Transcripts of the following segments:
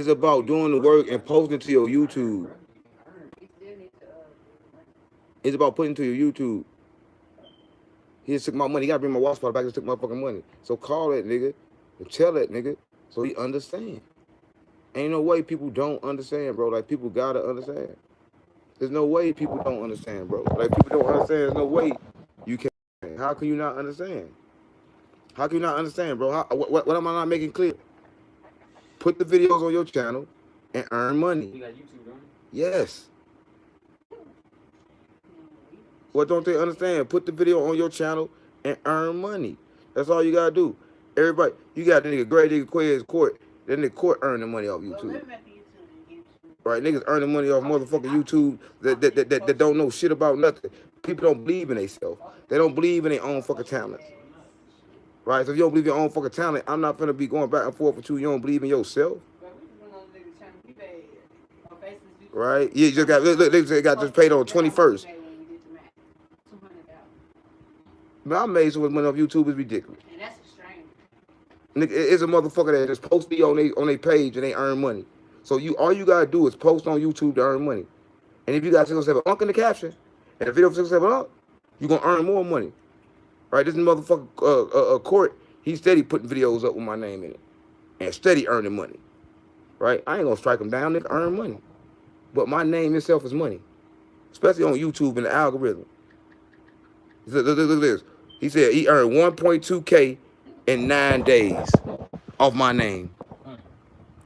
It's about doing the work and posting to your YouTube. It's about putting to your YouTube. He just took my money. He gotta bring my water spot back. He just took my fucking money. So call that nigga and tell that nigga so he understand. Ain't no way people don't understand, bro. Like people gotta understand. There's no way people don't understand, bro. Like people don't understand. There's no way you can. How can you not understand? How can you not understand, bro? What am I not making clear? Put the videos on your channel and earn money. You got YouTube, don't you? Yes. What don't they understand? Put the video on your channel and earn money. That's all you gotta do. Everybody, you got the nigga Great Nigga Quez Court. That nigga Court earning money off YouTube. Right, niggas earning money off motherfucking YouTube that don't know shit about nothing. People don't believe in themselves. They don't believe in their own fucking talents. Right, so if you don't believe in your own fucking talent, I'm not gonna be going back and forth with you. You don't believe in yourself. Right? You just got they got just paid on 21st. Man, I made so much money off YouTube is ridiculous. And that's extreme. Nigga, it's a motherfucker that just post me on their page and they earn money. So all you gotta do is post on YouTube to earn money. And if you got 607 Unk in the caption and the video of 607 Unk, you gonna earn more money. Right? This motherfucker Court, he's steady putting videos up with my name in it. And steady earning money. Right? I ain't gonna strike him down, nigga, earn money. But my name itself is money. Especially on YouTube and the algorithm. Look at this. He said he earned 1.2K in 9 days off my name.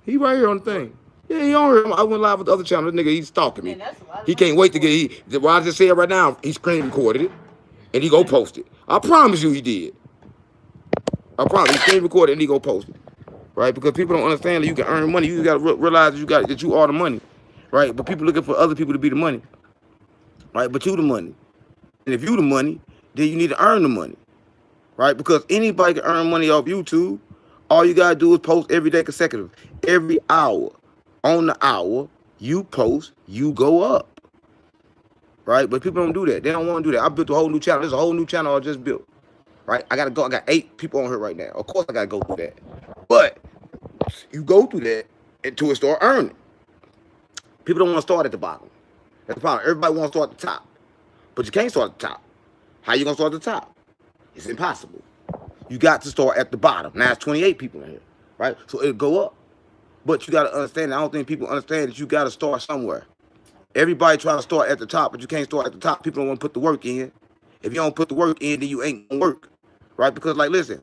He right here on the thing. Yeah, he on here. I went live with the other channel. This nigga, he's stalking me. He can't wait to get. What I just said right now, he screen recorded it, and he go post it. I promise you, he did. I promise. He screen recorded and he go post it, right? Because people don't understand that you can earn money. You got to realize that you are the money, right? But people looking for other people to be the money, right? But you the money, and if you the money, then you need to earn the money, right? Because anybody can earn money off YouTube. All you gotta do is post every day consecutive. Every hour. On the hour, you post, you go up. Right? But people don't do that. They don't want to do that. I built a whole new channel. There's a whole new channel I just built. Right? I got 8 people on here right now. Of course I gotta go through that. But you go through that until it start earning. People don't want to start at the bottom. That's the problem. Everybody wants to start at the top. But you can't start at the top. How you gonna start at the top? It's impossible. You got to start at the bottom. Now it's 28 people in here, right? So it'll go up. But you got to understand, I don't think people understand that you got to start somewhere. Everybody try to start at the top, but you can't start at the top. People don't want to put the work in. If you don't put the work in, then you ain't going to work, right? Because, like, listen,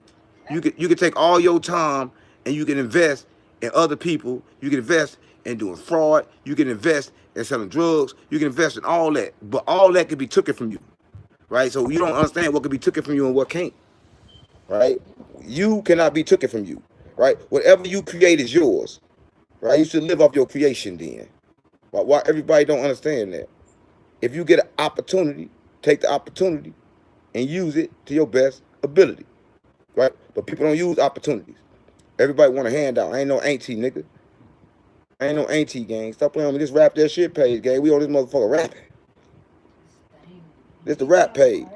you can take all your time and you can invest in other people. You can invest in doing fraud. You can invest in selling drugs. You can invest in all that. But all that can be taken from you, right? So you don't understand what can be taken from you and what can't. Right? You cannot be taken from you. Right? Whatever you create is yours. Right? You should live off your creation then. But why everybody don't understand that? If you get an opportunity, take the opportunity and use it to your best ability. Right? But people don't use opportunities. Everybody want a handout. I ain't no auntie, nigga. I ain't no auntie, gang. Stop playing with me. This rap that shit page, gang. We on this motherfucker rapping. This the rap page.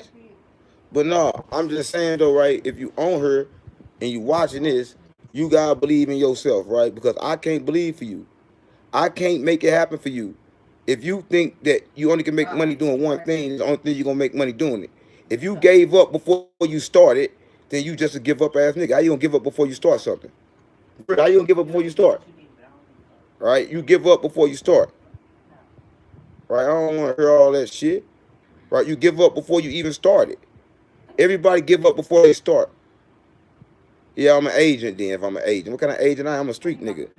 But no, I'm just saying though, right? If you own her and you watching this, you gotta believe in yourself, right? Because I can't believe for you. I can't make it happen for you. If you think that you only can make money doing one thing, it's the only thing you're gonna make money doing it. If you gave up before you started, then you just a give up ass nigga. How you gonna give up before you start something? How you gonna give up before you start? Right? You give up before you start. Right? I don't wanna hear all that shit. Right? You give up before you even started. Everybody give up before they start. Yeah, I'm an agent then if I'm an agent. What kind of agent I am? I'm a street nigga.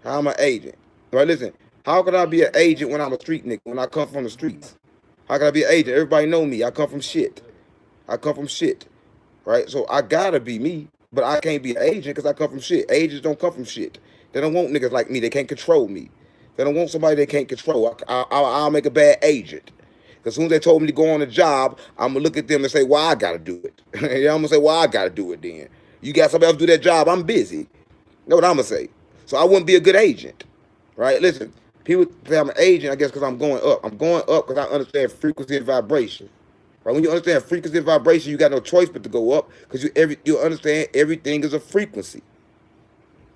How am I an agent? Right, listen. How can I be an agent when I'm a street nigga, when I come from the streets? How can I be an agent? Everybody know me. I come from shit. I come from shit. Right? So I gotta be me, but I can't be an agent because I come from shit. Agents don't come from shit. They don't want niggas like me. They can't control me. They don't want somebody they can't control. I'll make a bad agent. As soon as they told me to go on a job, I'm gonna look at them and say, "Why I gotta do it?" Yeah, I'm gonna say, "Why I gotta do it?" Then you got somebody else do that job. I'm busy. That's what I'm gonna say. So I wouldn't be a good agent, right? Listen, people say I'm an agent, I guess, because I'm going up. I'm going up because I understand frequency and vibration. Right? When you understand frequency and vibration, you got no choice but to go up because you understand everything is a frequency.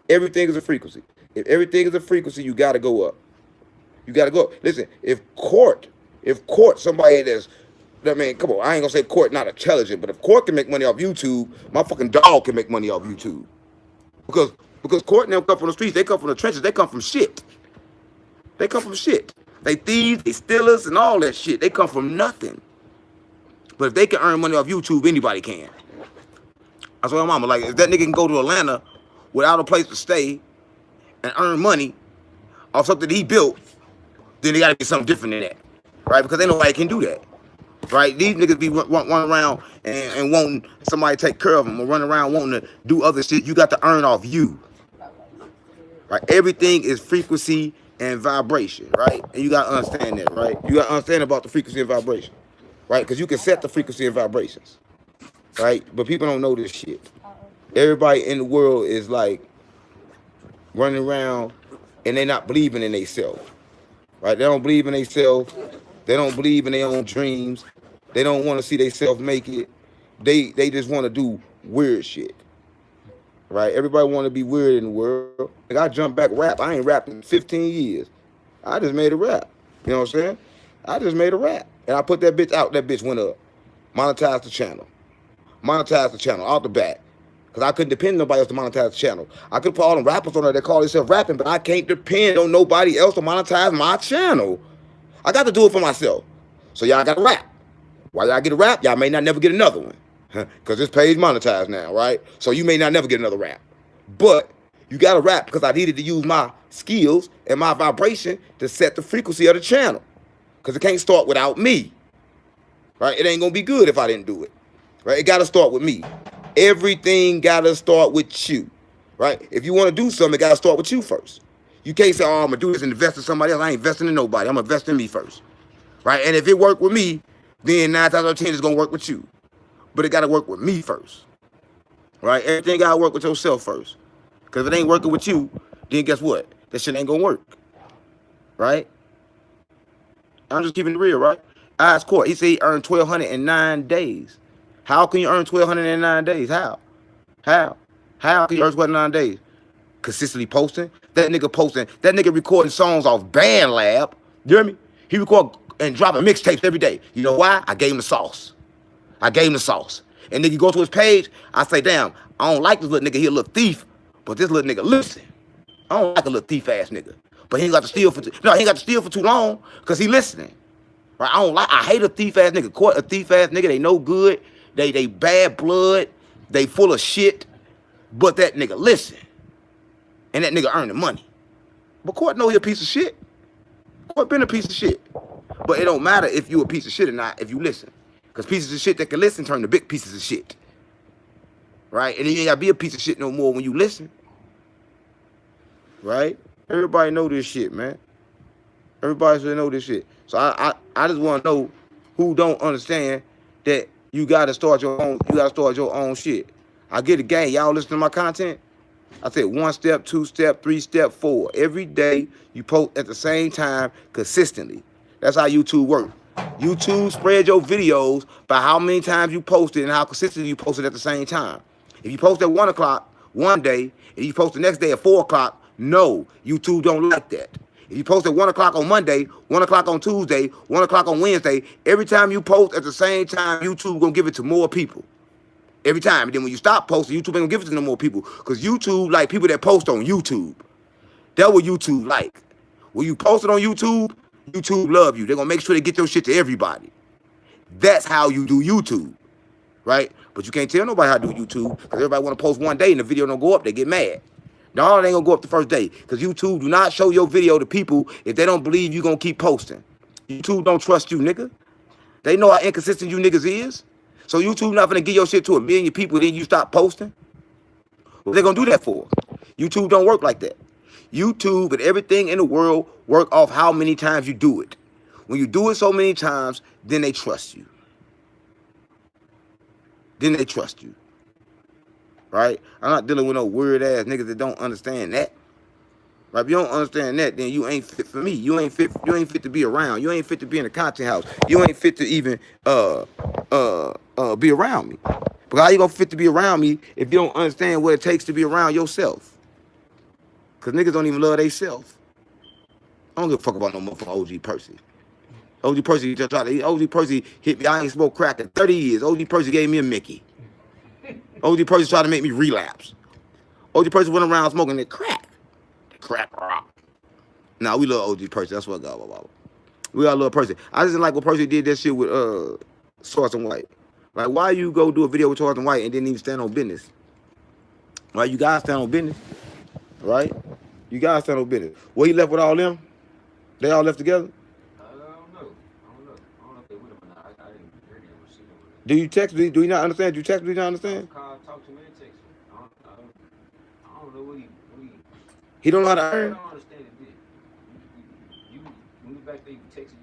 Everything is a frequency. If everything is a frequency, you got to go up. You got to go up. Listen, if court, somebody that's, I mean, come on, I ain't gonna say court not intelligent, but if court can make money off YouTube, my fucking dog can make money off YouTube. Because court and them come from the streets, they come from the trenches, they come from shit. They come from shit. They thieves, they stealers, and all that shit. They come from nothing. But if they can earn money off YouTube, anybody can. I told my mama, like, if that nigga can go to Atlanta without a place to stay and earn money off something that he built, then they gotta be something different than that, right? Because ain't nobody can do that, right? These niggas be running around and wanting somebody to take care of them, or run around wanting to do other shit. You got to earn off you, right? Everything is frequency and vibration, right? And you gotta understand that, right? You gotta understand about the frequency and vibration, right? Because you can set the frequency and vibrations, right? But people don't know this shit. Everybody in the world is like running around and they not believing in themselves, right? They don't believe in themselves. They don't believe in their own dreams. They don't want to see themselves make it. They just want to do weird shit, right? Everybody want to be weird in the world. Like, I jump back rap. I ain't rapped in 15 years. I just made a rap. You know what I'm saying? I just made a rap. And I put that bitch out. That bitch went up. Monetized the channel. Monetized the channel out the back. Because I couldn't depend on nobody else to monetize the channel. I could put all them rappers on there that call themselves rapping, but I can't depend on nobody else to monetize my channel. I got to do it for myself. So y'all got to rap. While y'all get a rap, y'all may not never get another one. Because this page monetized now, right? So you may not never get another rap. But you got to rap because I needed to use my skills and my vibration to set the frequency of the channel. Because it can't start without me. Right? It ain't going to be good if I didn't do it. Right? It got to start with me. Everything got to start with you. Right? If you want to do something, it got to start with you first. You can't say, oh, I'm going to do this and invest in somebody else. I ain't investing in nobody. I'm investing in me first. Right? And if it worked with me, then 9 times out of 10 it's going to work with you. But it got to work with me first. Right? Everything got to work with yourself first. Because if it ain't working with you, then guess what? That shit ain't going to work. Right? I'm just keeping it real, right? I asked Court. He said he earned $1,200 in 9 days. How can you earn $1,200 in 9 days? How? How can you earn $1,200 in 9 days? Consistently posting. That nigga recording songs off BandLab. You hear me? He record and dropping mixtapes every day. You know why? I gave him the sauce. And then you go to his page, I say, damn, I don't like this little nigga. He a little thief, but this little nigga listen. I don't like a little thief ass nigga. But he ain't got to steal for too long because he listening. Right? I hate a thief ass nigga. Court a thief ass nigga, they no good. They bad blood. They full of shit. But that nigga listen. And that nigga earning money. But Court know he a piece of shit. Court been a piece of shit. But it don't matter if you a piece of shit or not if you listen. Because pieces of shit that can listen turn to big pieces of shit. Right? And you ain't got to be a piece of shit no more when you listen. Right? Everybody know this shit, man. Everybody should know this shit. So I just want to know who don't understand that you gotta start your own shit. I get it, gang. Y'all listen to my content. I said 1 step, 2 step, 3 step, 4. Every day you post at the same time consistently. That's how YouTube works. YouTube spread your videos by how many times you post it and how consistently you post it at the same time. If you post at 1 o'clock one day and you post the next day at 4 o'clock, no, YouTube don't like that. If you post at 1 o'clock on Monday, 1 o'clock on Tuesday, 1 o'clock on Wednesday, every time you post at the same time, YouTube gonna give it to more people. Every time. And then when you stop posting, YouTube ain't gonna give it to no more people. Because YouTube like people that post on YouTube. That's what YouTube like. When you post it on YouTube, YouTube love you. They're gonna make sure they get your shit to everybody. That's how you do YouTube. Right? But you can't tell nobody how to do YouTube because everybody wanna post one day and the video don't go up, they get mad. No, it ain't gonna go up the first day because YouTube do not show your video to people if they don't believe you gonna keep posting. YouTube don't trust you, nigga. They know how inconsistent you niggas is. So YouTube not gonna give your shit to 1 million people, then you stop posting. What they gonna do that for? YouTube don't work like that. YouTube and everything in the world work off how many times you do it. When you do it so many times, then they trust you. Right? I'm not dealing with no weird ass niggas that don't understand that. Right? If you don't understand that, then you ain't fit for me. You ain't fit to be around. You ain't fit to be in the content house. You ain't fit to even be around me. Because how you gonna fit to be around me if you don't understand what it takes to be around yourself? Because niggas don't even love theyself. I don't give a fuck about no motherfucking OG Percy. OG Percy just tried to, OG Percy hit me. I ain't smoked crack in 30 years. OG Percy gave me a Mickey. OG Percy tried to make me relapse. OG Percy went around smoking that crack. Crack rock. Nah, we love OG Percy. That's what God. We all love Percy. I just didn't like what Percy did that shit with Sauce and White. Like, why you go do a video with Sauce and White and didn't even stand on business? Right? You guys stand on business. Right? You guys stand on business. What he left with all them? They all left together? I don't know if they with him or not. I didn't really ever see them. Do you text me? Do you not understand? Do you text me? Do you not understand? Talk to me and text me. I don't know what he. He don't know how to I earn? don't understand it. You when you back there, you texted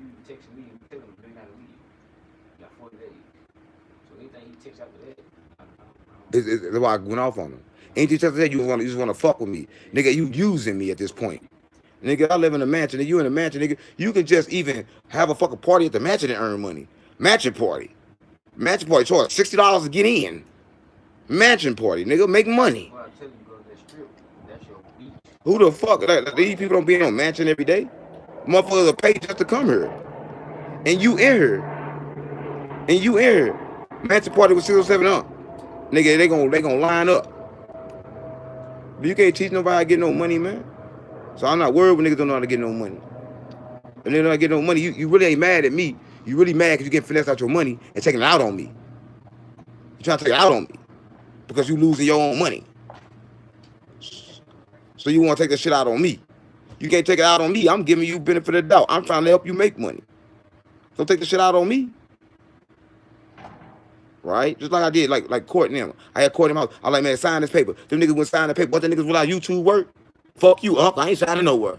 me, and tell him they gotta leave. You got 40 days. So anything he texts after that, I don't. That's why I went off on him. Ain't you just said you just want to fuck with me, nigga? You using me at this point, nigga. I live in a mansion, and you in a mansion, nigga. You can just even have a fucking party at the mansion and earn money. Mansion party, charge $60 to get in. Mansion party, nigga, make money. Well, I tell you, go to that strip. That's your beach. Who the fuck? Like, these people don't be on mansion every day. Motherfuckers will pay just to come here, and you in here, Mansion party with 607 up, nigga. They gonna line up. But you can't teach nobody how to get no money, man. So I'm not worried when niggas don't know how to get no money. If they don't know how to get no money, you really ain't mad at me. You really mad because you get finessed out your money and taking it out on me. You trying to take it out on me because you losing your own money. So you want to take that shit out on me. You can't take it out on me. I'm giving you benefit of the doubt. I'm trying to help you make money. Don't take the shit out on me. Right? Just like I did, like Court and them. I had Court in my house. I was like, man, sign this paper. Them niggas wouldn't sign the paper. Bunch of niggas without YouTube work. Fuck you, Unc. I ain't signing nowhere.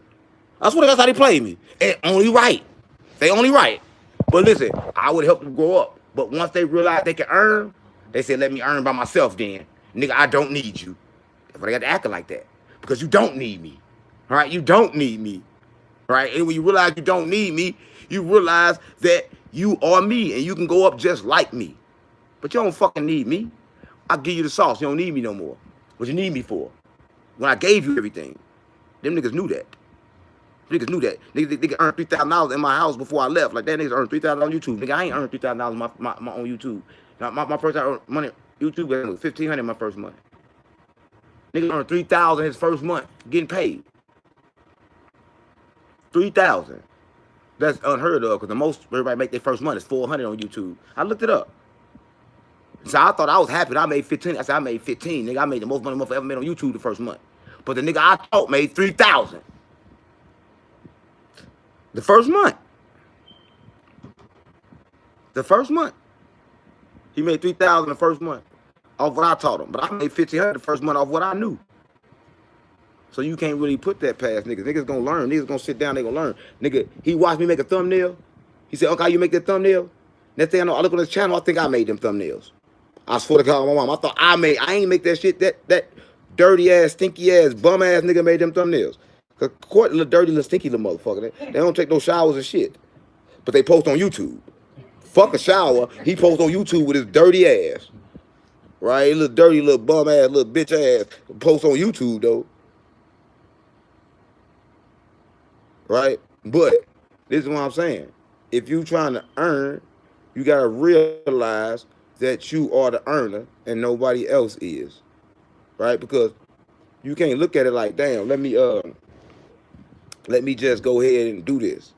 I swear that's how they play me. And only right. They only right. But listen, I would help them grow up. But once they realize they can earn, they said, let me earn by myself then. Nigga, I don't need you. That's why they got to acting like that. Because you don't need me. All right? You don't need me. Right? And when you realize you don't need me, you realize that you are me and you can go up just like me. But you don't fucking need me. I'll give you the sauce. You don't need me no more. What you need me for? When I gave you everything. Them niggas knew that. Niggas knew that. Niggas earned $3,000 in my house before I left. Like, that niggas earned $3,000 on YouTube. Nigga, I ain't earned $3,000 my own YouTube. Now, my first time I earned money, YouTube was $1,500 my first month. Nigga earned $3,000 his first month getting paid. $3,000. That's unheard of because the most everybody make their first month is $400 on YouTube. I looked it up. So I thought I was happy that I made 15. I said I made 15. Nigga, I made the most money I ever made on YouTube the first month. But the nigga I taught made 3,000. The first month. The first month. He made 3,000 the first month off what I taught him. But I made 1,500 the first month off what I knew. So you can't really put that past niggas. Niggas gonna learn. Niggas gonna sit down, they gonna learn. Nigga, he watched me make a thumbnail. He said, Uncle, how you make that thumbnail? Next thing I know, I look on his channel, I think I made them thumbnails. I swear to God, my mom, I ain't make that shit. That dirty ass, stinky ass, bum ass nigga made them thumbnails. Cause Court little dirty, little stinky little motherfucker. They don't take no showers and shit. But they post on YouTube. Fuck a shower. He posts on YouTube with his dirty ass. Right? Little dirty, little bum ass, little bitch ass. Post on YouTube though. Right? But this is what I'm saying. If you trying to earn, you gotta realize that you are the earner and nobody else is. Right? Because you can't look at it like, damn, let me just go ahead and do this.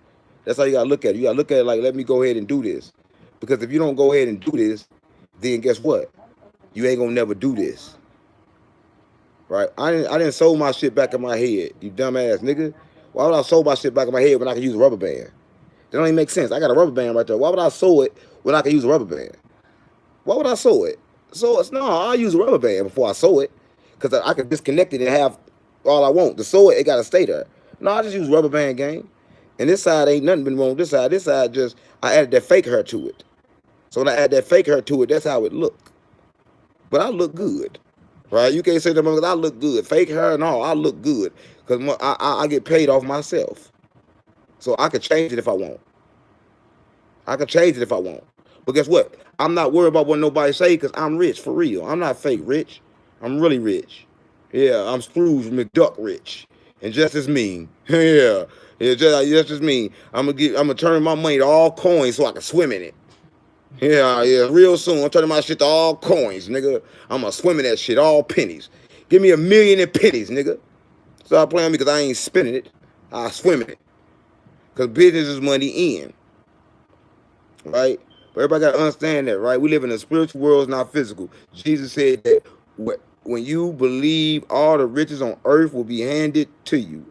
That's how you gotta look at it. You gotta look at it like, let me go ahead and do this. Because if you don't go ahead and do this, then guess what? You ain't gonna never do this. Right? I didn't sew my shit back in my head, you dumbass nigga. Why would I sew my shit back in my head when I can use a rubber band? That don't even make sense. I got a rubber band right there. Why would I sew it when I can use a rubber band? Why would I sew it? No, I'll use a rubber band before I sew it. Because I can disconnect it and have all I want. To sew it, it got to stay there. No, I just use rubber band, gang. And this side ain't nothing been wrong with this side. This side just, I added that fake hair to it. So when I add that fake hair to it, that's how it look. But I look good. Right? You can't say to me, I look good. Fake hair and all, I look good. Because I get paid off myself. So I could change it if I want. I could change it if I want. But guess what? I'm not worried about what nobody say because I'm rich, for real. I'm not fake rich. I'm really rich. Yeah, I'm Scrooge McDuck rich. and just as mean. Yeah, just as mean. I'm gonna turn my money to all coins so I can swim in it. Yeah, real soon. I'm turning my shit to all coins, nigga. I'm gonna swim in that shit, all pennies. Give me $1 million in pennies, nigga. Stop playing me because I ain't spending it. I swim in it. Because business is money in. Right? But everybody got to understand that, right? We live in a spiritual world, not physical. Jesus said that when you believe, all the riches on earth will be handed to you.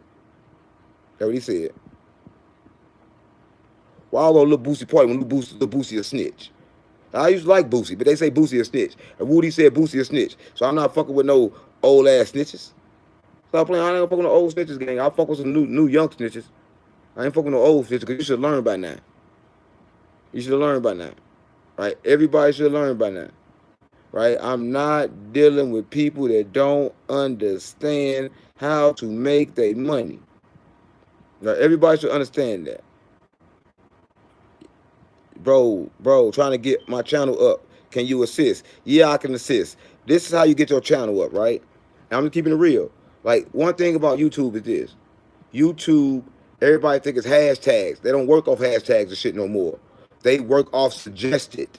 That's what he said. Why all little Boosie party when little Boosie a snitch? I used to like Boosie, but they say Boosie a snitch. And Woody said Boosie a snitch. So I'm not fucking with no old ass snitches. Stop playing. I ain't gonna fuck with no old snitches, gang. I'll fuck with some new young snitches. I ain't fucking with no old snitches because you should learn by now. You should have learned by now. Right? Everybody should learn by now. Right? I'm not dealing with people that don't understand how to make their money. Right? Everybody should understand that. Bro, trying to get my channel up. Can you assist? Yeah, I can assist. This is how you get your channel up, right? And I'm just keeping it real. Like, one thing about YouTube is this. YouTube, everybody think it's hashtags. They don't work off hashtags and shit no more. They work off suggested.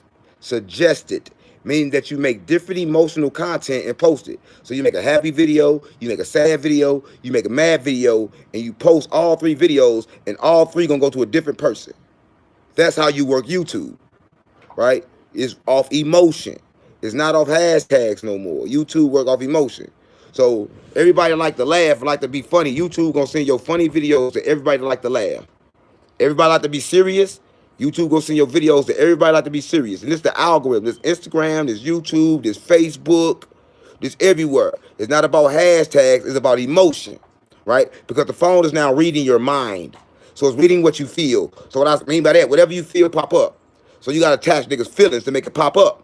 Suggested, meaning that you make different emotional content and post it. So you make a happy video, you make a sad video, you make a mad video, and you post all 3 videos, and all 3 gonna go to a different person. That's how you work YouTube, right? It's off emotion. It's not off hashtags no more. YouTube work off emotion. So everybody like to laugh, like to be funny. YouTube gonna send your funny videos to everybody that like to laugh. Everybody like to be serious. YouTube gonna send your videos to everybody like to be serious. And this the algorithm. This Instagram, this YouTube, this Facebook, this everywhere. It's not about hashtags. It's about emotion, right? Because the phone is now reading your mind. So it's reading what you feel. So what I mean by that, whatever you feel, pop up. So you got to attach niggas' feelings to make it pop up.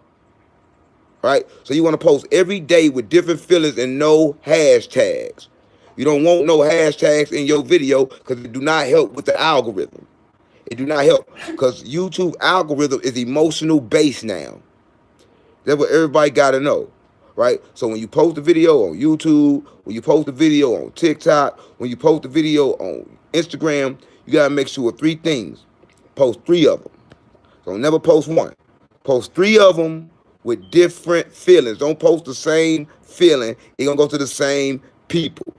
Right? So you want to post every day with different feelings and no hashtags. You don't want no hashtags in your video because it do not help with the algorithm. It do not help because YouTube algorithm is emotional based now. That's what everybody got to know. Right? So when you post a video on YouTube, when you post a video on TikTok, when you post a video on Instagram, you got to make sure 3 things. Post 3 of them. So never post 1. Post 3 of them with different feelings. Don't post the same feeling. It's going to go to the same people.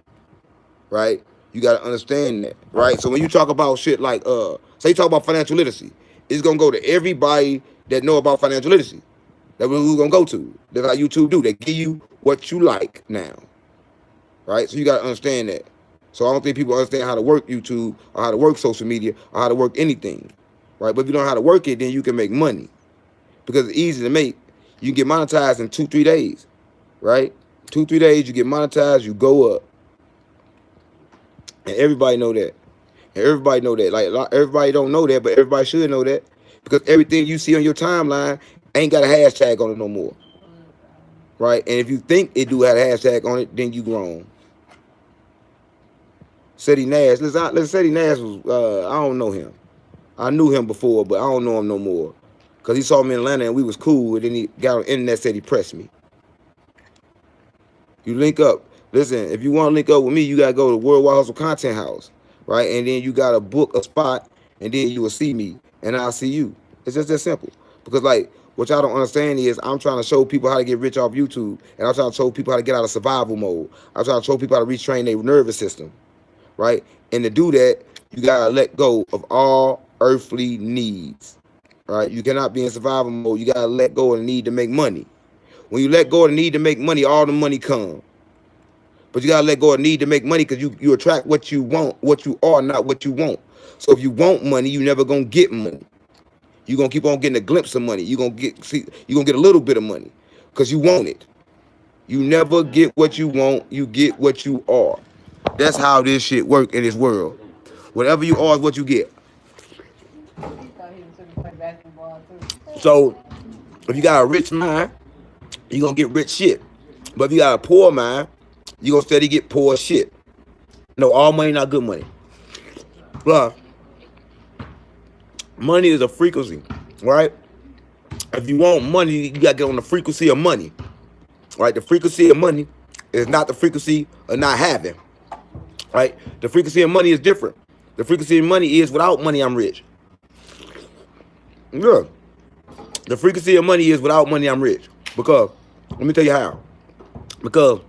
Right? You got to understand that. Right? So when you talk about shit like, say you talk about financial literacy, it's going to go to everybody that know about financial literacy. That's what we're going to go to. That's how YouTube do. They give you what you like now. Right? So you got to understand that. So I don't think people understand how to work YouTube or how to work social media or how to work anything, right? But if you don't know how to work it, then you can make money because it's easy to make. You can get monetized in 2-3 days, right? 2-3 days, you get monetized, you go up. And everybody know that. And everybody know that. Like, everybody don't know that, but everybody should know that because everything you see on your timeline ain't got a hashtag on it no more, right? And if you think it do have a hashtag on it, then you grown. Seti Nash. Listen, Seti Nash was, I don't know him. I knew him before, but I don't know him no more. Because he saw me in Atlanta and we was cool, and then he got on the internet, said he pressed me. You link up. Listen, if you want to link up with me, you got to go to Worldwide Hustle Content House, right? And then you got to book a spot, and then you will see me, and I'll see you. It's just that simple. Because, like, what y'all don't understand is I'm trying to show people how to get rich off YouTube, and I'm trying to show people how to get out of survival mode. I'm trying to show people how to retrain their nervous system. Right? And to do that, you got to let go of all earthly needs. Right? You cannot be in survival mode. You got to let go of the need to make money. When you let go of the need to make money, all the money comes. But you got to let go of the need to make money because you attract what you want, what you are, not what you want. So if you want money, you never going to get money. You're going to keep on getting a glimpse of money. You're going to get a little bit of money because you want it. You never get what you want. You get what you are. That's how this shit work in this world. Whatever you are is what you get. So, if you got a rich mind, you're going to get rich shit. But if you got a poor mind, you're going to steady get poor shit. No, all money not good money. But money is a frequency, right? If you want money, you got to get on the frequency of money. Right? The frequency of money is not the frequency of not having. Right? The frequency of money is different. The frequency of money is without money, I'm rich. Yeah. The frequency of money is without money, I'm rich. Because, let me tell you how. Because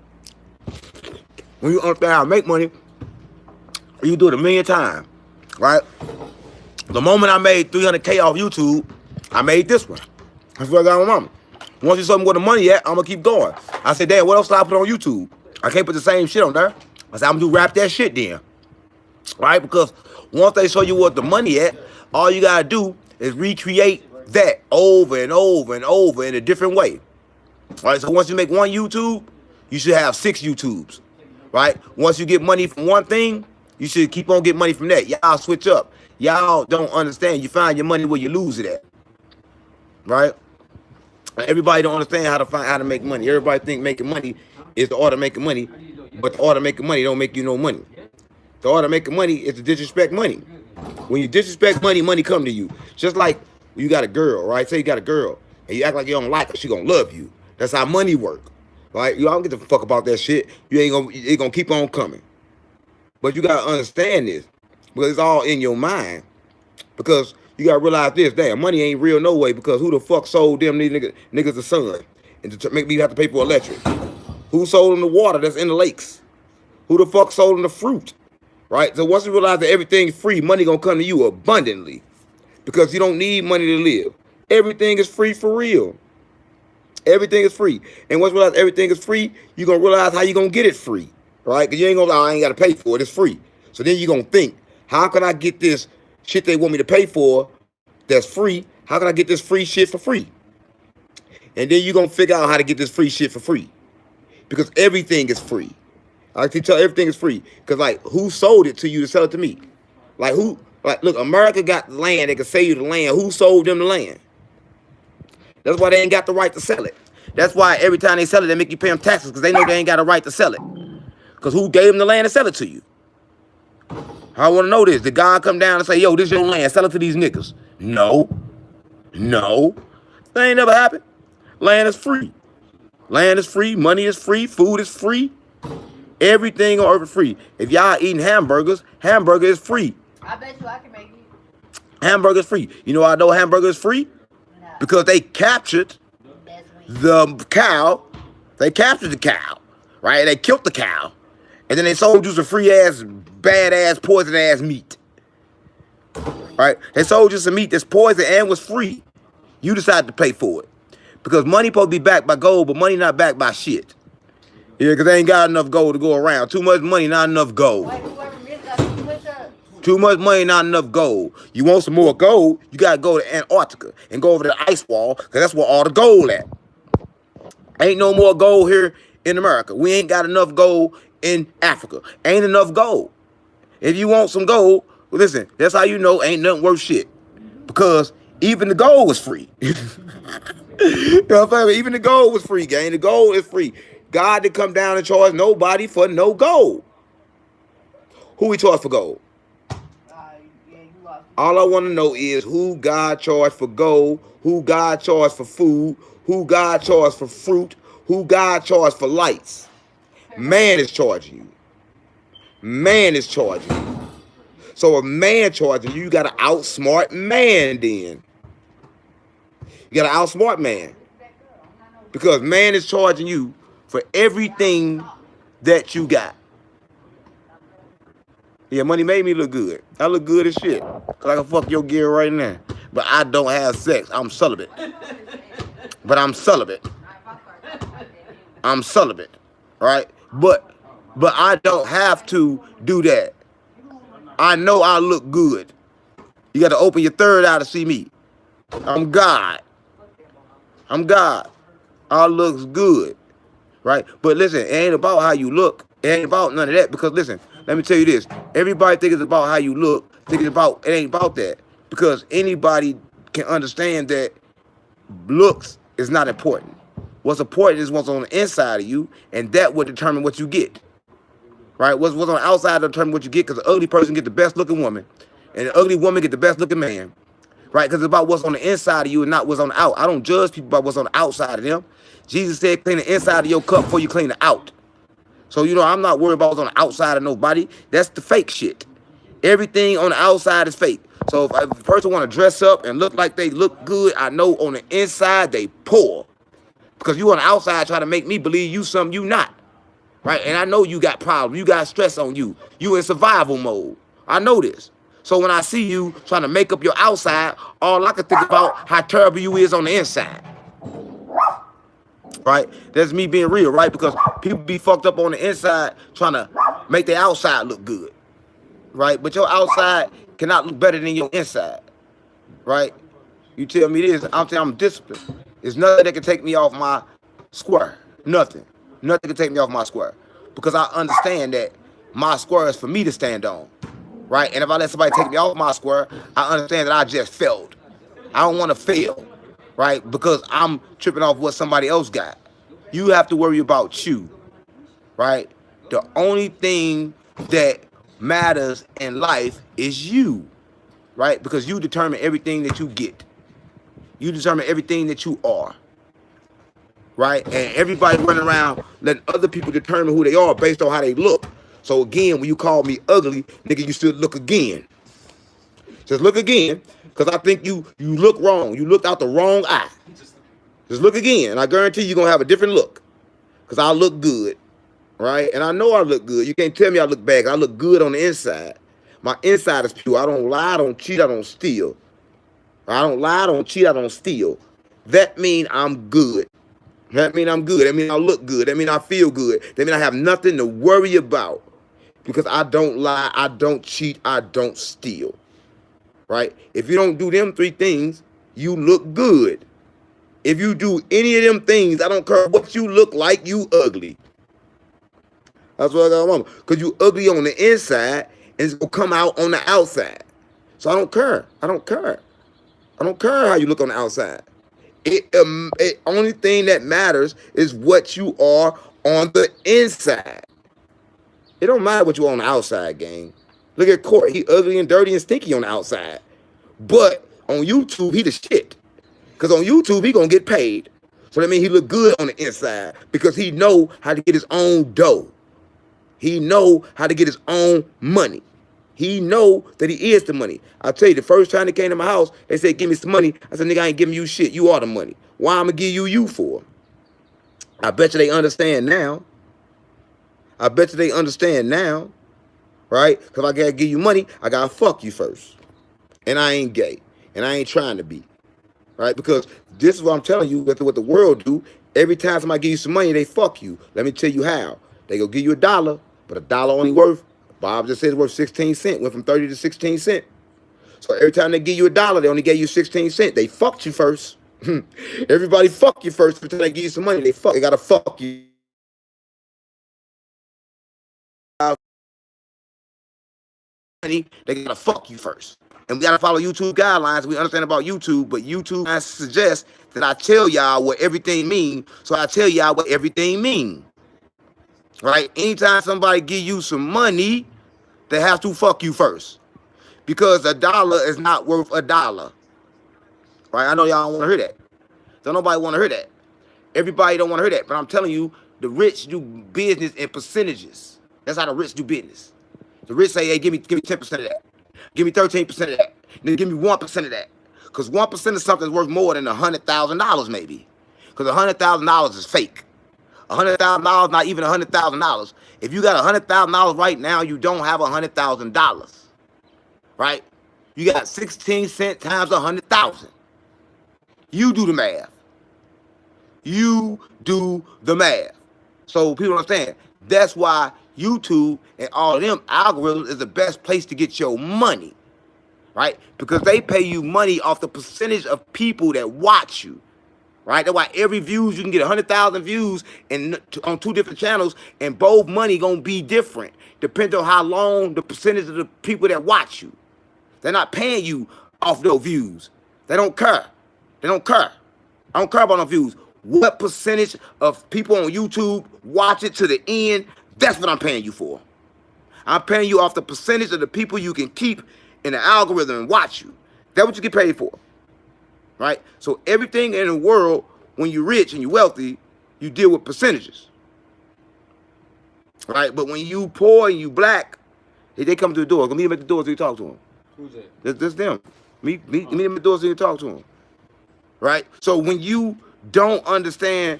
when you understand how to make money, you do it 1,000,000 times. Right? The moment I made 300K off YouTube, I made this one. That's what I got my mama. Once you show me where the money at, I'm gonna keep going. I said, Dad, what else do I put on YouTube? I can't put the same shit on there. I said, I'm gonna do rap that shit then. Right? Because once they show you what the money at, all you gotta do is recreate that over and over and over in a different way. Right? So once you make one YouTube, you should have 6 YouTubes. Right? Once you get money from one thing, you should keep on getting money from that. Y'all switch up. Y'all don't understand. You find your money where you lose it at. Right? Everybody don't understand how to make money. Everybody think making money is the art of making money, but the art of making money don't make you no money. The art of making money is to disrespect money. When you disrespect money, money come to you. Just like you got a girl, right? Say you got a girl and you act like you don't like her, she gonna love you. That's how money work. Right? You don't get the fuck about that shit. It gonna keep on coming. But you gotta understand this because it's all in your mind. Because you gotta realize this, damn, money ain't real no way, because who the fuck sold them these niggas the sun and to make me have to pay for electric? Who sold them the water that's in the lakes? Who the fuck sold them the fruit? Right? So once you realize that everything's free, money gonna come to you abundantly, because you don't need money to live. Everything is free for real. Everything is free. And once you realize everything is free, you're gonna realize how you gonna get it free. Right? Because you ain't gonna, I ain't gotta pay for it, it's free. So then you're gonna think, how can I get this shit they want me to pay for that's free? How can I get this free shit for free? And then you're gonna figure out how to get this free shit for free. Because everything is free. I can tell everything is free. Because, like, who sold it to you to sell it to me? Like, who? Like, look, America got the land. They can sell you the land. Who sold them the land? That's why they ain't got the right to sell it. That's why every time they sell it, they make you pay them taxes, because they know they ain't got a right to sell it. Because who gave them the land to sell it to you? I want to know this. Did God come down and say, yo, this is your land, sell it to these niggas? No. No. That ain't never happened. Land is free. Land is free. Money is free. Food is free. Everything on earth is free. If y'all eating hamburgers, hamburger is free. I bet you I can make it. Hamburger is free. You know why I know hamburger is free? No. Because they captured the cow. They captured the cow. Right? They killed the cow. And then they sold you some free-ass, bad-ass, poison-ass meat. Right? They sold you some meat that's poison and was free. You decided to pay for it. Because money supposed to be backed by gold, but money not backed by shit. Yeah, because they ain't got enough gold to go around. Too much money, not enough gold. Too much money, not enough gold. You want some more gold, you got to go to Antarctica and go over to the ice wall, because that's where all the gold at. Ain't no more gold here in America. We ain't got enough gold in Africa. Ain't enough gold. If you want some gold, well, listen, that's how you know ain't nothing worth shit. Because even the gold was free. You know what I'm saying? Even the gold was free, gang. The gold is free. God didn't come down and charge nobody for no gold. Who we charge for gold? All I want to know is who God charged for gold, who God charged for food, who God charged for fruit, who God charged for lights. Man is charging you. Man is charging you. So a man charging you, you got to outsmart man then. You got to outsmart man. Because man is charging you for everything that you got. Yeah, money made me look good. I look good as shit. Cause I can fuck your gear right now. But I don't have sex. I'm celibate. But I'm celibate. I'm celibate. Right? But I don't have to do that. I know I look good. You got to open your third eye to see me. I'm God. I'm God. I looks good. Right? But listen, it ain't about how you look. It ain't about none of that. Because listen, let me tell you this. Everybody think it's about how you look. Think it's about, it ain't about that. Because anybody can understand that looks is not important. What's important is what's on the inside of you, and that will determine what you get. Right? What's on the outside will determine what you get, because the ugly person get the best looking woman, and the ugly woman get the best looking man. Right? Because it's about what's on the inside of you and not what's on the out. I don't judge people by what's on the outside of them. Jesus said, clean the inside of your cup before you clean the out. So, you know, I'm not worried about what's on the outside of nobody. That's the fake shit. Everything on the outside is fake. So if a person want to dress up and look like they look good, I know on the inside they poor. Because you on the outside trying to make me believe you something you not. Right? And I know you got problems. You got stress on you. You in survival mode. I know this. So when I see you trying to make up your outside, all I can think about how terrible you is on the inside. Right? That's me being real, right? Because people be fucked up on the inside trying to make their outside look good. Right? But your outside cannot look better than your inside. Right? You tell me this, I'm telling you I'm disciplined. There's nothing that can take me off my square. Nothing. Nothing can take me off my square. Because I understand that my square is for me to stand on. Right? And if I let somebody take me off my square, I understand that I just failed. I don't want to fail. Right? Because I'm tripping off what somebody else got. You have to worry about you. Right? The only thing that matters in life is you. Right? Because you determine everything that you get. You determine everything that you are. Right? And everybody running around letting other people determine who they are based on how they look. So again, when you call me ugly, nigga, you still look again. Just look again. Because I think you look wrong. You looked out the wrong eye. Just look again. And I guarantee you're going to have a different look. Because I look good. Right? And I know I look good. You can't tell me I look bad. I look good on the inside. My inside is pure. I don't lie. I don't cheat. I don't steal. I don't lie. I don't cheat. I don't steal. That means I'm good. That means I'm good. That means I look good. That means I feel good. That means I have nothing to worry about. Because I don't lie. I don't cheat. I don't steal. Right? If you don't do them three things, you look good. If you do any of them things, I don't care what you look like, you ugly. That's what I got, mama. Because you ugly on the inside, and it's going to come out on the outside. So I don't care. I don't care. I don't care how you look on the outside. It only thing that matters is what you are on the inside. It don't matter what you are on the outside, gang. Look at Court. He ugly and dirty and stinky on the outside. But on YouTube, he the shit. Because on YouTube, he going to get paid. So that means he look good on the inside because he know how to get his own dough. He know how to get his own money. He know that he is the money. I'll tell you, the first time they came to my house, they said, give me some money. I said, nigga, I ain't giving you shit. You are the money. Why I'm going to give you for? I bet you they understand now. I bet you they understand now. Right? Because I got to give you money, I got to fuck you first. And I ain't gay. And I ain't trying to be. Right? Because this is what I'm telling you, what the world do. Every time somebody give you some money, they fuck you. Let me tell you how. They go give you $1, but $1 only worth, Bob just said it's worth 16 cents. Went from 30 to 16 cents. So every time they give you $1, they only gave you 16 cents. They fucked you first. Everybody fuck you first. Every time they give you some money, they gotta fuck you. They gotta fuck you first. And we gotta follow YouTube guidelines. We understand about YouTube, but YouTube suggests that I tell y'all what everything means. So I tell y'all what everything means. Right? Anytime somebody give you some money, they have to fuck you first. Because $1 is not worth $1. Right? I know y'all don't want to hear that. Don't nobody want to hear that. Everybody don't want to hear that. But I'm telling you, the rich do business in percentages. That's how the rich do business. The rich say, hey, give me 10% of that. Give me 13% of that. Then give me 1% of that. Because 1% of something is worth more than $100,000 maybe. Because $100,000 is fake. $100,000, not even $100,000. If you got $100,000 right now, you don't have $100,000. Right? You got 16 cents times 100,000. You do the math. You do the math. So people understand. That's why YouTube and all of them algorithms is the best place to get your money. Right? Because they pay you money off the percentage of people that watch you. Right? That's why every views, you can get 100,000 views on 2 different channels, and both money gonna be different. Depends on how long the percentage of the people that watch you. They're not paying you off those views. They don't care. They don't care. I don't care about no views. What percentage of people on YouTube watch it to the end? That's what I'm paying you for. I'm paying you off the percentage of the people you can keep in the algorithm and watch you. That's what you get paid for. Right? So everything in the world, when you're rich and you're wealthy, you deal with percentages. right? But when you poor and you black, they come to the door. Go meet them at the door so you talk to them. Who's that? That's them. Meet them at the door so you talk to them. Right? So when you don't understand,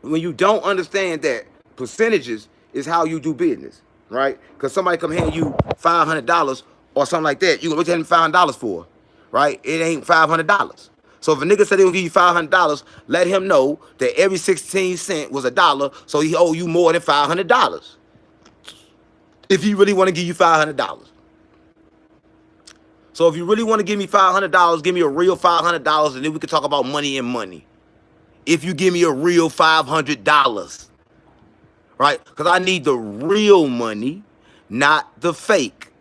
that percentages is how you do business, right? Because somebody come hand you $500 or something like that, you gonna look at them $500 for, right? It ain't $500. So if a nigga said they gonna give you $500, let him know that every 16 cents was $1, so he owe you more than $500. If he really want to give you $500. So if you really want to give me $500, give me a real $500, and then we can talk about money and money. If you give me a real $500, right? Because I need the real money, not the fake.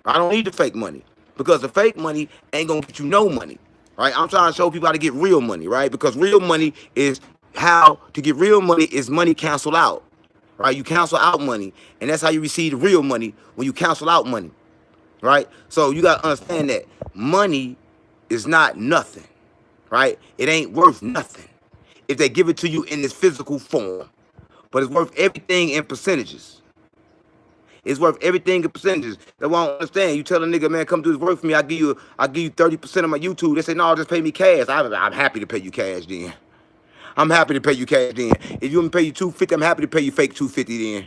I don't need the fake money because the fake money ain't gonna get you no money, right? I'm trying to show people how to get real money, right? Because real money is how to get real money is money canceled out, right? You cancel out money, and that's how you receive the real money when you cancel out money. Right? So you got to understand that money is not nothing, right? It ain't worth nothing if they give it to you in this physical form, but it's worth everything in percentages. It's worth everything in percentages. That's why I don't understand. You tell a nigga, man, come do this work for me. I'll give you 30% of my YouTube. They say, no, just pay me cash. I'm happy to pay you cash then. I'm happy to pay you cash then. If you want me to pay you $250, I'm happy to pay you fake $250 then.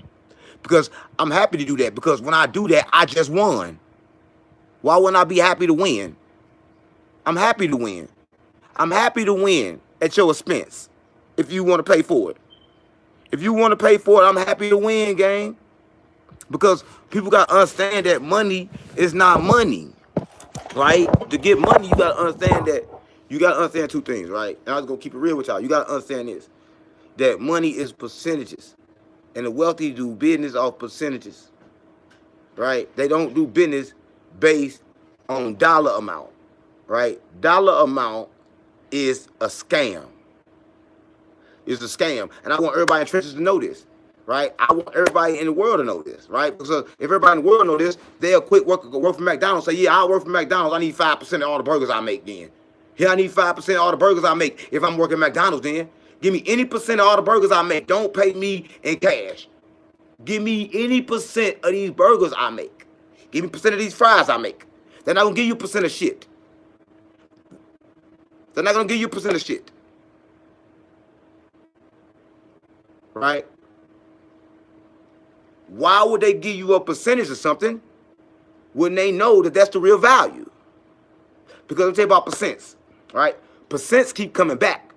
Because I'm happy to do that because when I do that, I just won. Why wouldn't I be happy to win? I'm happy to win. I'm happy to win at your expense if you want to pay for it. If you want to pay for it, I'm happy to win, gang. Because people got to understand that money is not money, right? To get money, you got to understand that. You got to understand two things, right? And I'm just going to keep it real with y'all. You got to understand this, that money is percentages. And the wealthy do business off percentages, right? They don't do business based on dollar amount, right? Dollar amount is a scam. It's a scam. And I want everybody in trenches to know this, right? I want everybody in the world to know this, right? Because if everybody in the world know this, they'll quit work for McDonald's. Say, yeah, I work for McDonald's. I need 5% of all the burgers I make then. Yeah, I need 5% of all the burgers I make if I'm working at McDonald's then. Give me any percent of all the burgers I make. Don't pay me in cash. Give me any percent of these burgers I make. Give me percent of these fries I make. They're not going to give you percent of shit. They're not going to give you percent of shit. Right? Why would they give you a percentage of something when they know that that's the real value? Because I'm talking about percents, right? Percents keep coming back,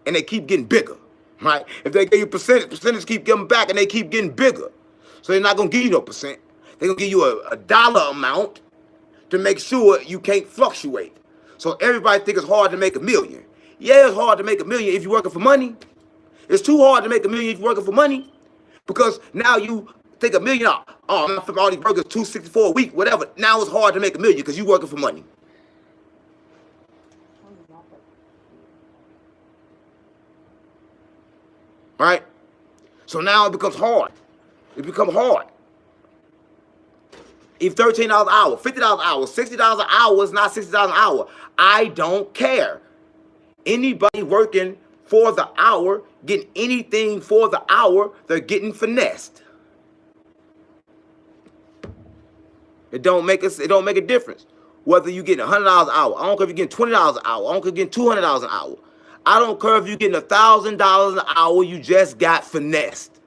and they keep getting bigger, right? If they give you percentage keep coming back, and they keep getting bigger. So they're not going to give you no percent. They're going to give you a dollar amount to make sure you can't fluctuate. So everybody think it's hard to make $1 million. Yeah, it's hard to make $1 million if you're working for money. It's too hard to make $1 million if you're working for money. Because now you take $1 million out. Oh, I'm from all these burgers, $264 a week, whatever. Now it's hard to make $1 million because you're working for money. Right? So now it becomes hard. It becomes hard. If $13 an hour, $50 an hour, $60 an hour is not $60 an hour. I don't care. Anybody working for the hour, getting anything for the hour, they're getting finessed. It don't make a difference. Whether you're getting $100 an hour, I don't care if you're getting $20 an hour, I don't care if you're getting $200 an hour. I don't care if you're getting $1,000 an hour, you just got finessed.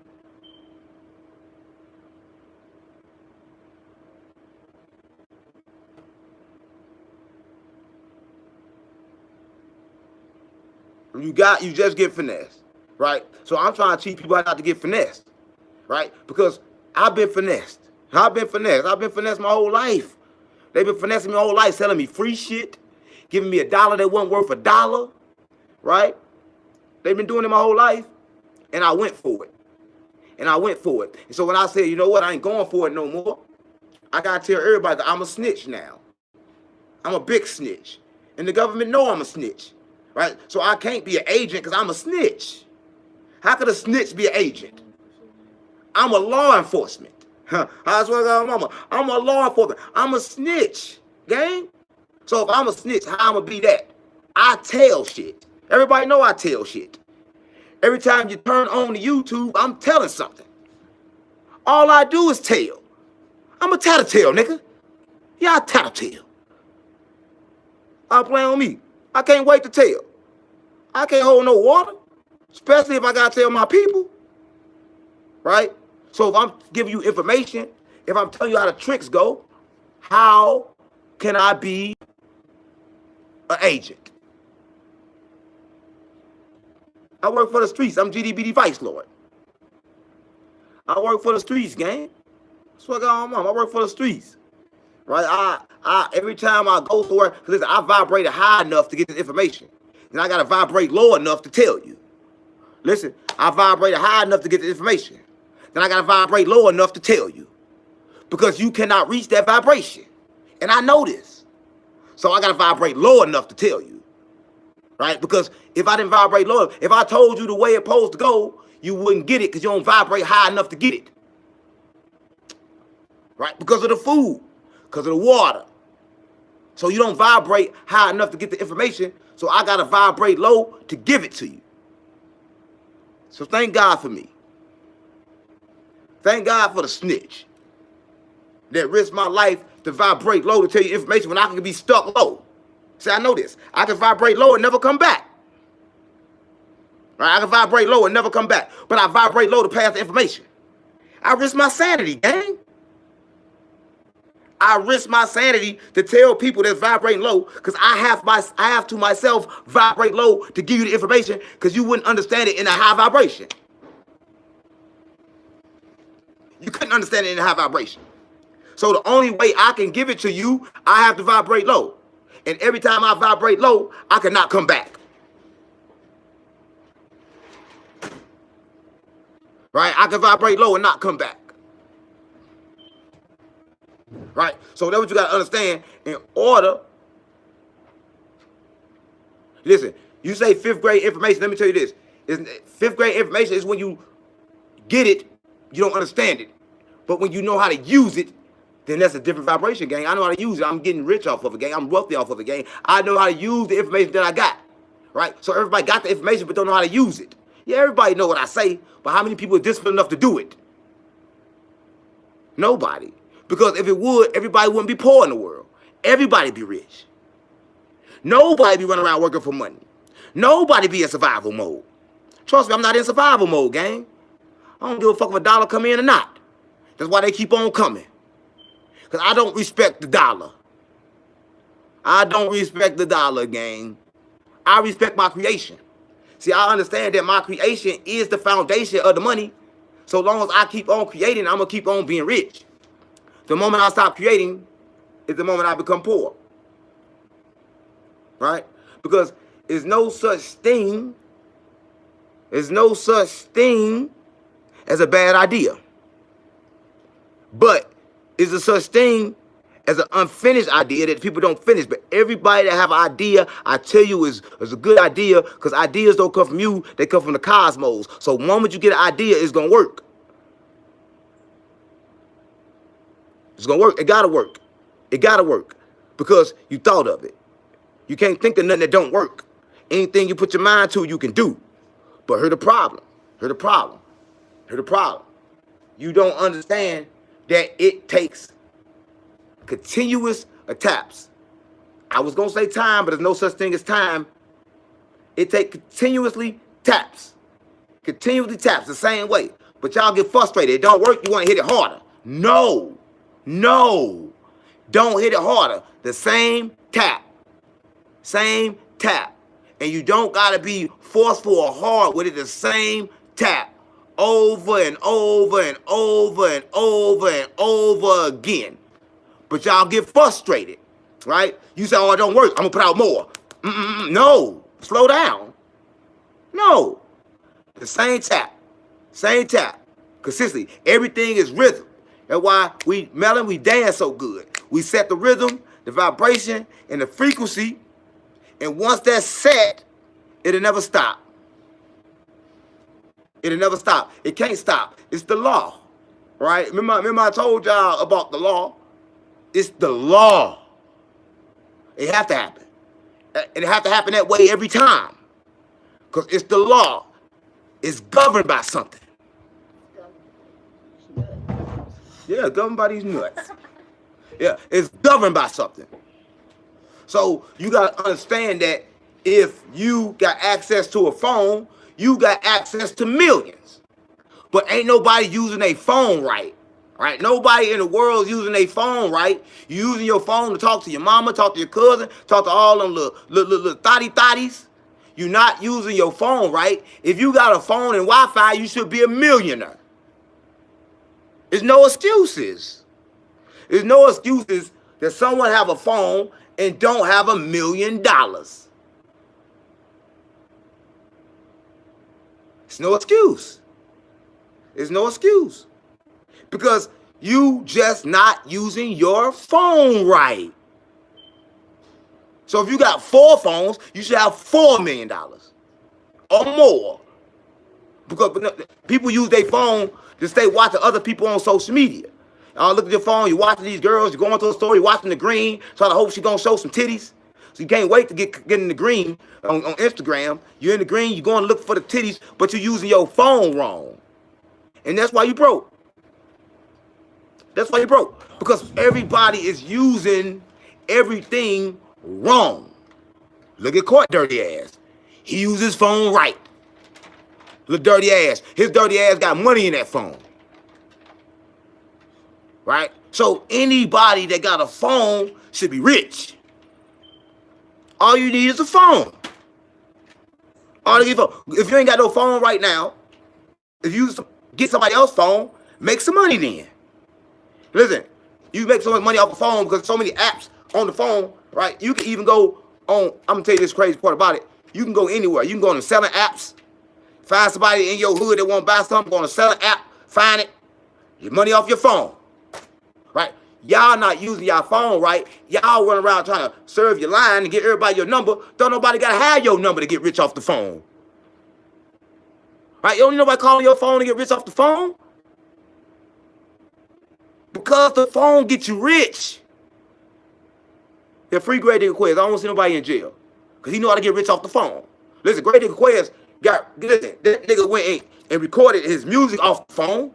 You just get finessed, right? So I'm trying to teach people how not to get finessed, right? Because I've been finessed. I've been finessed my whole life. They've been finessing me my whole life, selling me free shit, giving me $1 that wasn't worth $1, right? They've been doing it my whole life, and I went for it. And so when I said, you know what, I ain't going for it no more, I got to tell everybody that I'm a snitch now. I'm a big snitch. And the government know I'm a snitch, right? So I can't be an agent because I'm a snitch. How could a snitch be an agent? I'm a law enforcement. I swear to God, mama, I'm a law enforcement. I'm a snitch, gang. So if I'm a snitch, how I'm going to be that? I tell shit. Everybody know I tell shit. Every time you turn on the YouTube, I'm telling something. All I do is tell. I'm a tattletale, nigga. Yeah, I tattletale. I'll play on me. I can't wait to tell. I can't hold no water, especially if I gotta tell my people, right? So if I'm giving you information, if I'm telling you how the tricks go, how can I be an agent? I work for the streets. I'm GDBD Vice Lord. I work for the streets, gang. That's what I got on mom. I work for the streets, right? I every time I go somewhere, listen, I vibrated high enough to get this information. And I gotta vibrate low enough to tell you. Listen, I vibrated high enough to get the information. Then I gotta vibrate low enough to tell you. Because you cannot reach that vibration. And I know this. So I gotta vibrate low enough to tell you. Right? Because if I didn't vibrate low, if I told you the way it's supposed to go, you wouldn't get it because you don't vibrate high enough to get it. Right? Because of the food, because of the water. So you don't vibrate high enough to get the information. So I got to vibrate low to give it to you. So thank God for me. Thank God for the snitch that risked my life to vibrate low to tell you information when I can be stuck low. See, I know this. I can vibrate low and never come back. Right? I can vibrate low and never come back. But I vibrate low to pass the information. I risk my sanity, gang. I risk my sanity to tell people that's vibrating low because I have to myself vibrate low to give you the information because you wouldn't understand it in a high vibration. You couldn't understand it in a high vibration. So the only way I can give it to you, I have to vibrate low. And every time I vibrate low, I cannot come back. Right? I can vibrate low and not come back. Right? So that's what you got to understand in order. Listen, you say 5th grade information. Let me tell you this. 5th grade information is when you get it, you don't understand it. But when you know how to use it, then that's a different vibration, gang. I know how to use it. I'm getting rich off of it, gang. I'm wealthy off of it, gang. I know how to use the information that I got. Right? So everybody got the information but don't know how to use it. Yeah, everybody know what I say, but how many people are disciplined enough to do it? Nobody. Because if it would, everybody wouldn't be poor in the world. Everybody be rich. Nobody be running around working for money. Nobody be in survival mode. Trust me, I'm not in survival mode, gang. I don't give a fuck if a dollar come in or not. That's why they keep on coming. Because I don't respect the dollar. I don't respect the dollar, gang. I respect my creation. See, I understand that my creation is the foundation of the money. So long as I keep on creating, I'm going to keep on being rich. The moment I stop creating is the moment I become poor. Right? Because there's no such thing as a bad idea. But is there such thing as an unfinished idea that people don't finish? But everybody that have an idea, I tell you, is a good idea because ideas don't come from you. They come from the cosmos. So the moment you get an idea, it's going to work. It's going to work. It got to work. It got to work because you thought of it. You can't think of nothing that don't work. Anything you put your mind to, you can do. But here's the problem. Here's the problem. Here's the problem. You don't understand that it takes continuous attempts. I was going to say time, but there's no such thing as time. It takes continuously taps. Continuously taps the same way. But y'all get frustrated. It don't work. You want to hit it harder. No. No. Don't hit it harder. The same tap. Same tap. And you don't got to be forceful or hard with it. The same tap. Over and over and over and over and over again. But y'all get frustrated, right? You say, oh, it don't work. I'm going to put out more. No. Slow down. No. The same tap. Same tap. Consistently. Everything is rhythm. That's why we dance so good. We set the rhythm, the vibration, and the frequency. And once that's set, it'll never stop. It'll never stop. It can't stop. It's the law, right? Remember I told y'all about the law? It's the law. It have to happen. It have to happen that way every time. Because it's the law. It's governed by something. Yeah, governed by these nuts. Yeah, it's governed by something. So you got to understand that if you got access to a phone, you got access to millions. But ain't nobody using a phone right. Right? Nobody in the world is using a phone right. You using your phone to talk to your mama, talk to your cousin, talk to all them little thotties. You're not using your phone right. If you got a phone and Wi-Fi, you should be a millionaire. There's no excuses. There's no excuses that someone have a phone and don't have $1 million. It's no excuse. There's no excuse. Because you just not using your phone right. So if you got 4 phones, you should have $4 million or more. Because people use their phone to stay watching other people on social media. Look at your phone, you're watching these girls, you're going to the store, you're watching the green, trying to hope she's going to show some titties. So you can't wait to get in the green on Instagram. You're in the green, you're going to look for the titties, but you're using your phone wrong. And that's why you broke. That's why you broke. Because everybody is using everything wrong. Look at Court dirty ass. He used his phone right. Look dirty ass. His dirty ass got money in that phone. Right? So anybody that got a phone should be rich. All you need is a phone. All you need is a phone. If you ain't got no phone right now, if you get somebody else's phone, make some money then. Listen, you make so much money off the phone because so many apps on the phone, right? You can even go on, I'm going to tell you this crazy part about it. You can go anywhere. You can go on the selling apps, find somebody in your hood that want to buy something, go on a selling app, find it, get money off your phone, right? Y'all not using your phone right. Y'all run around trying to serve your line and get everybody your number. Don't nobody got to have your number to get rich off the phone. Right? You don't need nobody calling your phone to get rich off the phone. Because the phone gets you rich. Yeah, free Great Digga Quez. I don't want to see nobody in jail. Because he know how to get rich off the phone. Listen, Great Digga Quez listen, that nigga went and recorded his music off the phone,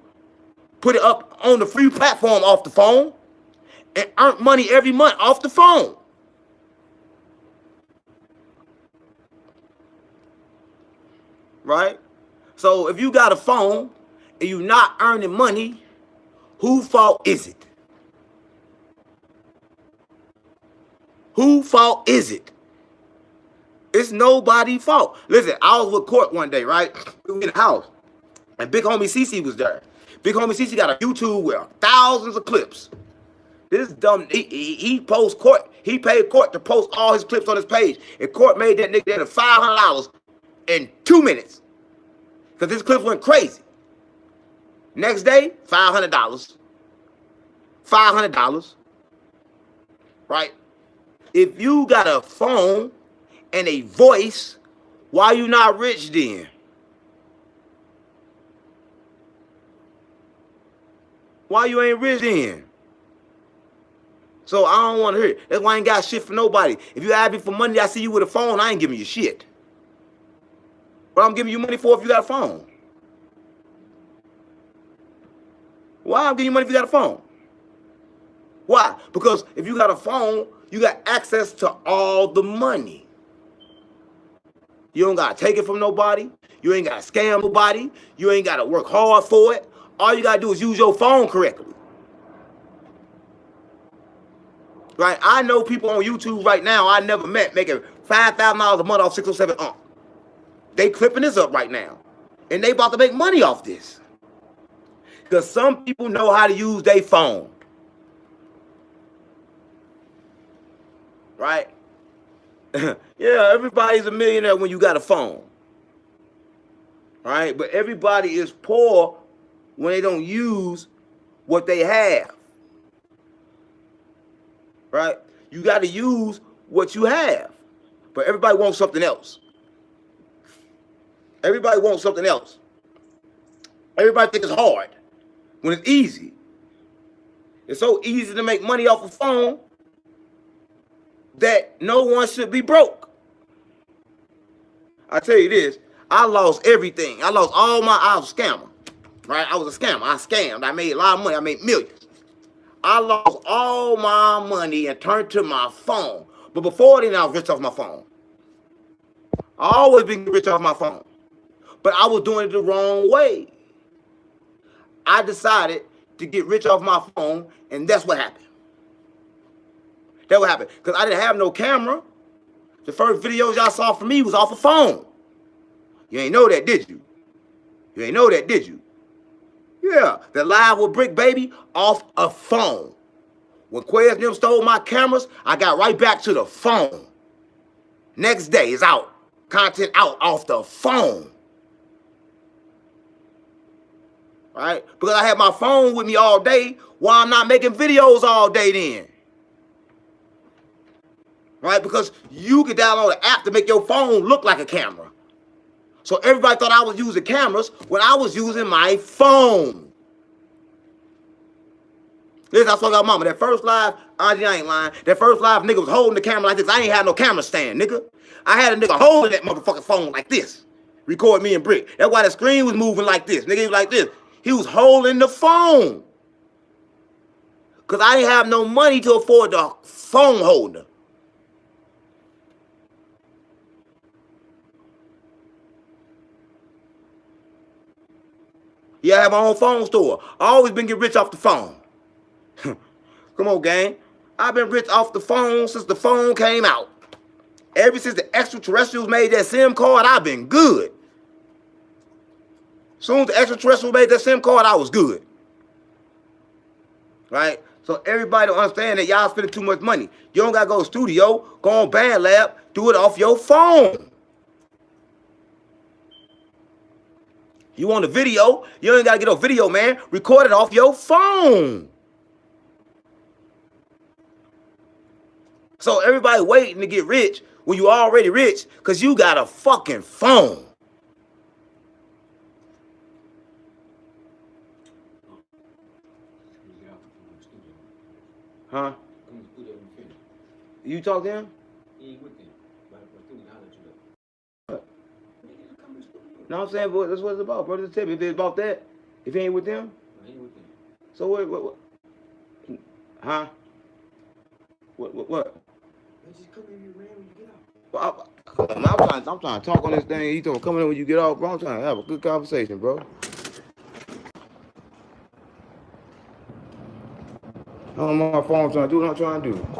put it up on the free platform off the phone, and earned money every month off the phone. Right? So if you got a phone and you're not earning money, whose fault is it? Whose fault is it? It's nobody's fault. Listen, I was with Court one day, right? We were in the house, and Big Homie CC was there. Big Homie CC got a YouTube with thousands of clips. This dumb, he posts Court. He paid Court to post all his clips on his page, and Court made that nigga $500 in 2 minutes because his clips went crazy. Next day, $500. $500. Right? If you got a phone and a voice, why you not rich then? Why you ain't rich then? So I don't want to hear it. That's why I ain't got shit for nobody. If you ask me for money, I see you with a phone, I ain't giving you shit. What I'm giving you money for if you got a phone? Why I'm giving you money if you got a phone? Why? Because if you got a phone, you got access to all the money. You don't got to take it from nobody. You ain't got to scam nobody. You ain't got to work hard for it. All you got to do is use your phone correctly. Right? I know people on YouTube right now I never met making $5,000 a month off 607 They clipping this up right now. And they about to make money off this. Because some people know how to use their phone. Right? Yeah, everybody's a millionaire when you got a phone. Right? But everybody is poor when they don't use what they have. Right? You got to use what you have. But everybody wants something else. Everybody wants something else. Everybody thinks it's hard when it's easy. It's so easy to make money off a phone that no one should be broke. I tell you this, I lost everything. I was a scammer. Right? I was a scammer. I scammed. I made a lot of money. I made millions. I lost all my money and turned to my phone. But before then, I was rich off my phone. I always been rich off my phone. But I was doing it the wrong way. I decided to get rich off my phone, and that's what happened. That's what happened. Because I didn't have no camera. The first videos y'all saw from me was off a phone. You ain't know that, did you? You ain't know that, did you? Yeah, the live with Brick Baby off a phone. When Quez and them stole my cameras, I got right back to the phone. Next day, it's out. Content out off the phone. Right? Because I had my phone with me all day while I'm not making videos all day then. Right? Because you can download an app to make your phone look like a camera. So everybody thought I was using cameras when I was using my phone. Listen, I told mama, that first live, Auntie, I ain't lying. That first live, nigga was holding the camera like this. I ain't had no camera stand, nigga. I had a nigga holding that motherfucking phone like this. Record me and Brick. That's why the screen was moving like this. Nigga, he was like this. He was holding the phone. Because I didn't have no money to afford the phone holder. Yeah, I have my own phone store. I always been getting rich off the phone. Come on, gang. I've been rich off the phone since the phone came out. Ever since the extraterrestrials made that SIM card, I've been good. Soon as the extraterrestrials made that SIM card, I was good. Right? So everybody don't understand that y'all spending too much money. You don't got to go to studio, go on BandLab, do it off your phone. You want a video, you ain't got to get a video, man. Record it off your phone. So everybody waiting to get rich when you already rich because you got a fucking phone. Huh? You talk to him? He ain't with them. No, I'm saying, but that's what it's about, brother. Tell me if it's about that. If he ain't with them? He ain't with them. So what? Huh? What? Just come in here, man, when you get out. Well, I'm trying to talk on this thing. You told me come in when you get off, bro. I'm trying to have a good conversation, bro. I'm on my phone trying to do what I'm trying to do.